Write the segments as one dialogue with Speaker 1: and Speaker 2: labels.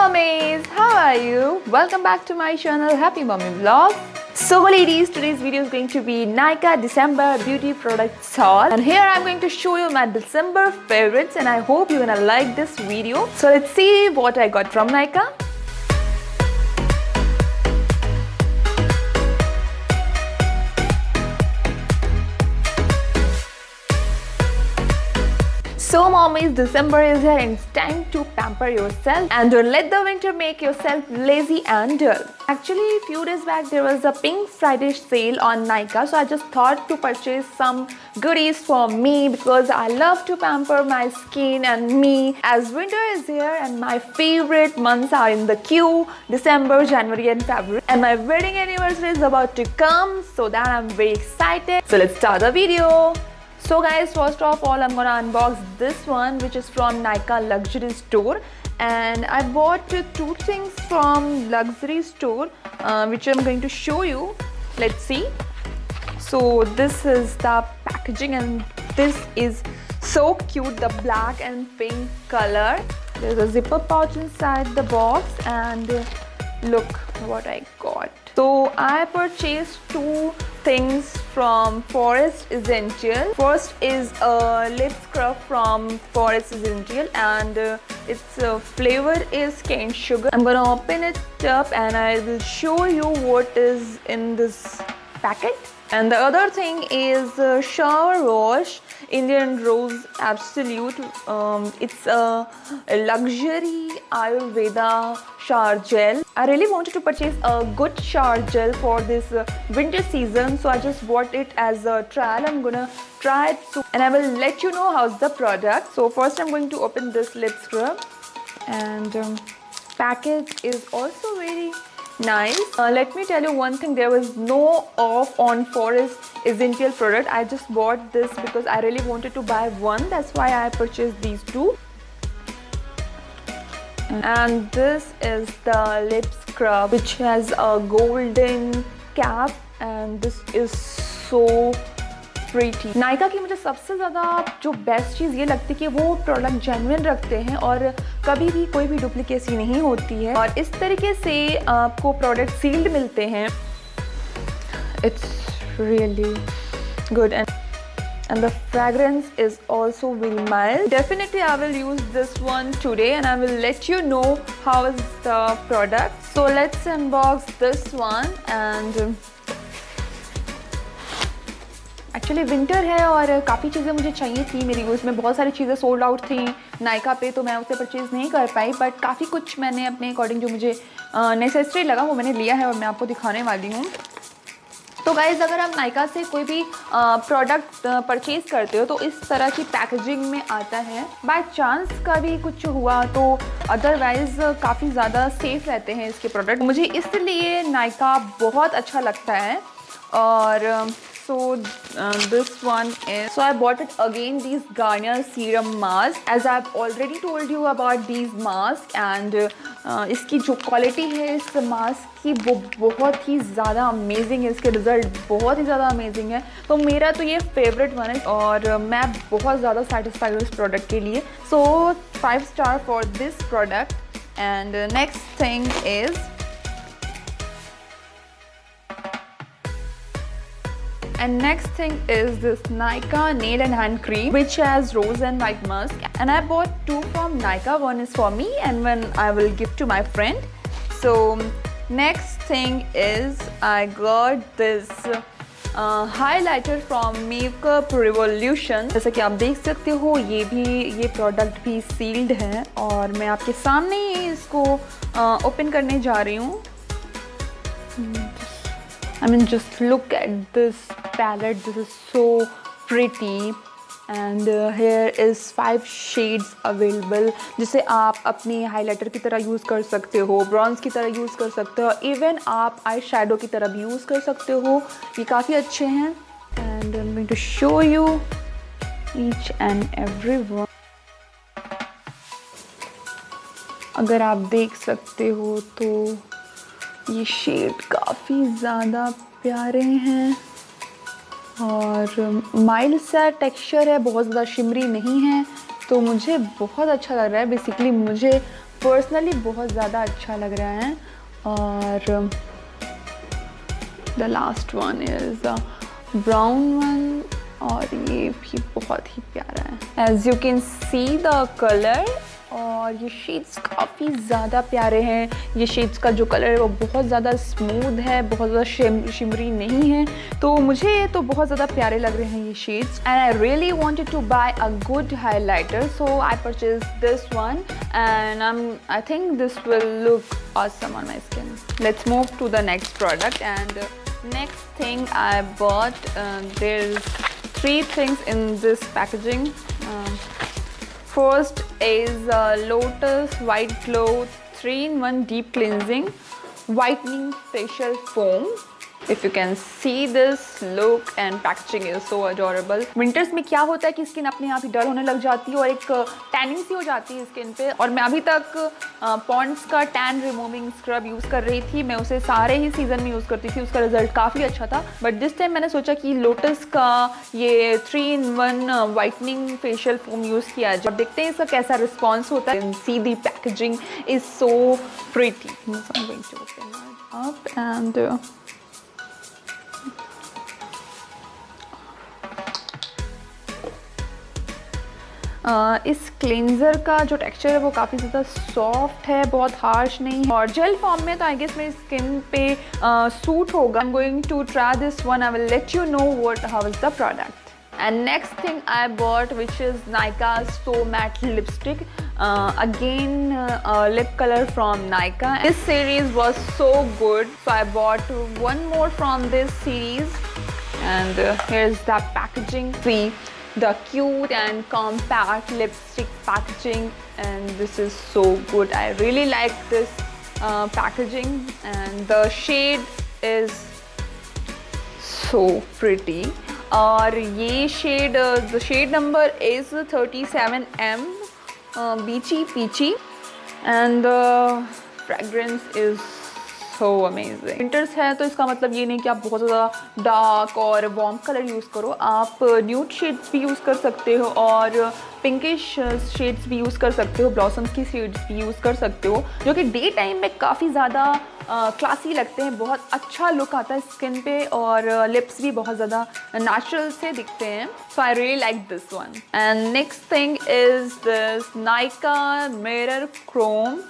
Speaker 1: Mommies, how are you? Welcome back to my channel Happy Mommy Vlog. So ladies, today's video is going to be Nykaa December beauty products haul, and here I'm going to show you my December favorites, and I hope you're gonna like this video. So let's see what I got from Nykaa. So mommies, December is here and it's time to pamper yourself and don't let the winter make yourself lazy and dull. Actually, a few days back there was a Pink Friday sale on Nykaa, so I just thought to purchase some goodies for me because I love to pamper my skin and me, as winter is here and my favorite months are in the queue: December, January and February, and my wedding anniversary is about to come, so that I'm very excited. So let's start the video. So guys, first of all I'm gonna unbox this one, which is from Nykaa Luxury store, and I bought two things from luxury store which I'm going to show you. Let's see. So this is the packaging and this is so cute, the black and pink color. There's a zipper pouch inside the box and look what I got. So I purchased two things from Forest Essential. First is a lip scrub from Forest Essential and its flavor is cane sugar. I'm gonna open it up and I will show you what is in this packet. And the other thing is shower wash, Indian Rose Absolute. It's a luxury Ayurveda shower gel. I really wanted to purchase a good shower gel for this winter season, so I just bought it as a trial. I'm gonna try it soon and I will let you know how's the product. So first I'm going to open this lip scrub, and package is also very nice. Let me tell you one thing, there was no off on Forest Essential product. I just bought this because I really wanted to buy one, that's why I purchased these two. And this is the lip scrub which has a golden cap and this is so pretty. Nykaa की मुझे सबसे ज़्यादा जो best चीज़ ये लगती है कि वो प्रोडक्ट जेन्युइन रखते हैं और कभी भी कोई भी डुप्लीकेसी नहीं होती है, और इस तरीके से आपको प्रोडक्ट सील्ड मिलते हैं. It's really good and the fragrance is also very mild. Definitely I will use this one today and I will let you know how is the product. So let's unbox this one. And actually winter है और काफ़ी चीज़ें मुझे चाहिए थी. मेरी उसमें बहुत सारी चीज़ें सोल्ड आउट थी नायका पे, तो मैं उसे परचेज़ नहीं कर पाई, बट काफ़ी कुछ मैंने अपने अकॉर्डिंग जो मुझे नेसेसरी लगा वो मैंने लिया है और मैं आपको दिखाने वाली हूँ. तो गाइज़, अगर आप नायका से कोई भी प्रोडक्ट परचेज़ करते हो तो इस तरह की पैकेजिंग में आता है. बाय चांस कभी कुछ हुआ तो अदरवाइज़ काफ़ी ज़्यादा सेफ़ रहते हैं इसके प्रोडक्ट. मुझे इसलिए नायका बहुत अच्छा लगता है. और so this one is, so I bought it again, these Garnier serum mask, as I've already told you about these masks. and इसकी जो क्वालिटी है इस मास्क की वो बहुत ही ज़्यादा अमेजिंग है. इसके रिज़ल्ट बहुत ही ज़्यादा अमेजिंग है, तो मेरा तो ये फेवरेट वन है और मैं बहुत ज़्यादा सेटिस्फाइड हूँ इस प्रोडक्ट के लिए. सो 5 star for this product. And next thing is, and next thing is this Nykaa nail and hand cream which has rose and white musk, and I bought two from Nykaa. One is for me and one I will give to my friend. So next thing is I got this highlighter from Makeup Revolution. जैसा कि आप देख सकते हो ये product भी sealed है और मैं आपके सामने ही इसको ओपन करने जा रही हूँ. I mean, just look at this palette. This is so pretty, and here is 5 shades available, जिसे आप अपनी हाइलाइटर की तरह यूज़ कर सकते हो, ब्रॉन्ज की तरह यूज़ कर सकते हो, इवन आप आई शेडो की तरह भी यूज़ कर सकते हो. ये काफ़ी अच्छे हैं and I'm going to show you each and every one. अगर आप देख सकते हो तो ये शेड काफ़ी ज़्यादा प्यारे हैं और माइल्ड सा टेक्सचर है, बहुत ज़्यादा शिमरी नहीं है, तो मुझे बहुत अच्छा लग रहा है. बेसिकली मुझे पर्सनली बहुत ज़्यादा अच्छा लग रहा है। और the last one is brown one, और ये भी बहुत ही प्यारा है। As you can see the colour, और ये शेड्स काफ़ी ज़्यादा प्यारे हैं। ये शेड्स का जो कलर है वो बहुत ज़्यादा स्मूथ है, बहुत ज़्यादा शिमरी नहीं है, तो मुझे ये तो बहुत ज़्यादा प्यारे लग रहे हैं ये shades. And I really wanted to buy a good highlighter, so I purchase this one and I think this will look awesome on my skin. Let's move to the next product, and next thing I bought, there's 3 things in this packaging. First is Lotus White Glow 3-in-1 Deep Cleansing Whitening Facial Foam. If you can see this look, and packaging is so adorable. Winters में क्या होता है कि skin अपने आप ही डल होने लग जाती है और एक टैनिंग सी हो जाती है स्किन पे, और मैं अभी तक पॉन्ड्स का टैन रिमूविंग स्क्रब यूज़ कर रही थी। मैं उसे सारे ही सीज़न में यूज़ करती थी, उसका रिजल्ट काफ़ी अच्छा था। बट दिस टाइम मैंने सोचा कि लोटस का ये 3-in-1 whitening facial foam use किया जाए, देखते हैं इसका कैसा रिस्पॉन्स होता है। सी दी पैकेजिंग इज़ सो प्रिटी। इस क्लेंजर का जो टेक्सचर है वो काफ़ी ज़्यादा सॉफ्ट है, बहुत हार्श नहीं है, और जेल फॉर्म में तो आई गेस मेरी स्किन पे सूट होगा। I am going to try this one, I will let you know what how is the product. And next thing I bought, which is Nykaa So Matte Lipstick. Again, lip color from Nykaa. This series was so good, so I bought one more from this series. And here's the packaging. See the cute and compact lipstick packaging, and this is so good. I really like this packaging, and the shade is so pretty. और ये shade, the shade number is 37M beachy peachy, and fragrance is so amazing. Winters है तो इसका मतलब ये नहीं कि आप बहुत ज़्यादा डार्क और वार्म कलर यूज़ करो. आप न्यूड शेड्स भी यूज़ कर सकते हो और पिंकिश शेड्स भी यूज़ कर सकते हो, ब्लॉसम्स की शेड्स भी यूज़ कर सकते हो, जो कि डे टाइम में काफ़ी ज़्यादा क्लासी लगते हैं. बहुत अच्छा लुक आता है स्किन पे, और लिप्स भी बहुत ज़्यादा नेचुरल से दिखते हैं. So I really like this one. And next thing is this Nykaa mirror chrome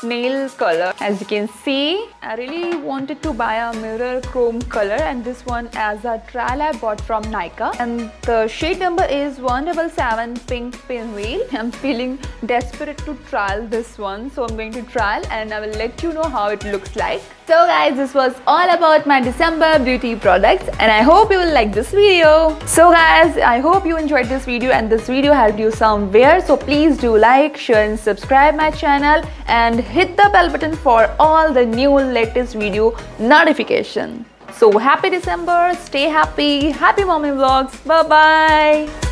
Speaker 1: nail color. As you can see, I really wanted to buy a mirror chrome color, and this one as a trial I bought from Nykaa, and the shade number is 177 Pink Pinwheel. I'm feeling desperate to trial this one, so I'm going to trial and I will let you know how it looks like. So guys, this was all about my December beauty products, and I hope you will like this video. So guys, I hope you enjoyed this video and this video helped you somewhere. So please do like, share and subscribe my channel, and hit the bell button for all the new latest video notification. So happy December, stay happy, happy mommy vlogs, bye bye.